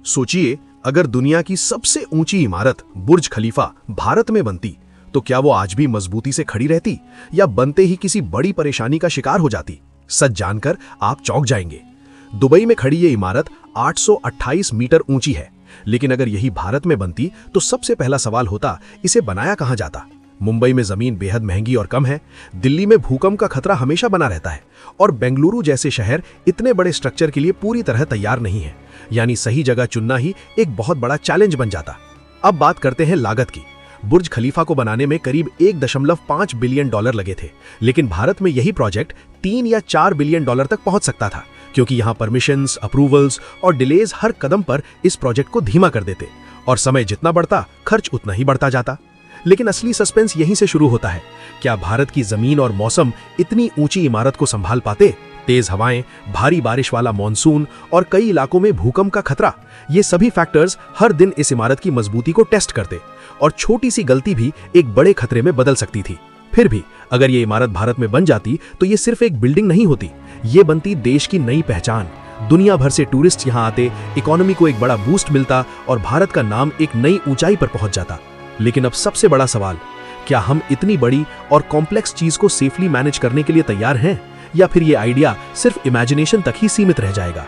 सोचिए, अगर दुनिया की सबसे ऊंची इमारत बुर्ज खलीफा भारत में बनती तो क्या वो आज भी मजबूती से खड़ी रहती या बनते ही किसी बड़ी परेशानी का शिकार हो जाती? सच जानकर आप चौंक जाएंगे। दुबई में खड़ी ये इमारत 828 मीटर ऊंची है, लेकिन अगर यही भारत में बनती तो सबसे पहला सवाल होता, इसे बनाया कहां जाता? मुंबई में जमीन बेहद महंगी और कम है, दिल्ली में भूकंप का खतरा हमेशा बना रहता है और बेंगलुरु जैसे शहर इतने बड़े स्ट्रक्चर के लिए पूरी तरह तैयार नहीं है। यानी सही जगह चुनना ही एक बहुत बड़ा चैलेंज बन जाता। अब बात करते हैं लागत की। बुर्ज खलीफा को बनाने में करीब 1.5 बिलियन डॉलर लगे थे, लेकिन भारत में यही प्रोजेक्ट 3 या 4 बिलियन डॉलर तक पहुंच सकता था, क्योंकि यहां परमिशंस, अप्रूवल्स और डिलेज हर कदम पर इस प्रोजेक्ट को धीमा कर देते और समय जितना बढ़ता खर्च उतना ही बढ़ता जाता। लेकिन असली सस्पेंस यहीं से शुरू होता है। क्या भारत की जमीन और मौसम इतनी ऊंची इमारत को संभाल पाते? तेज हवाएं, भारी बारिश वाला मॉनसून और कई इलाकों में भूकंप का खतरा, ये सभी फैक्टर्स हर दिन इस इमारत की मजबूती को टेस्ट करते और छोटी सी गलती भी एक बड़े खतरे में बदल सकती थी। फिर भी अगर ये इमारत भारत में बन जाती तो ये सिर्फ एक बिल्डिंग नहीं होती, ये बनती देश की नई पहचान। दुनिया भर से टूरिस्ट यहाँ आते, इकोनॉमी को एक बड़ा बूस्ट मिलता और भारत का नाम एक नई ऊंचाई पर पहुंच जाता। लेकिन अब सबसे बड़ा सवाल, क्या हम इतनी बड़ी और कॉम्प्लेक्स चीज को सेफली मैनेज करने के लिए तैयार हैं, या फिर ये आइडिया सिर्फ इमेजिनेशन तक ही सीमित रह जाएगा?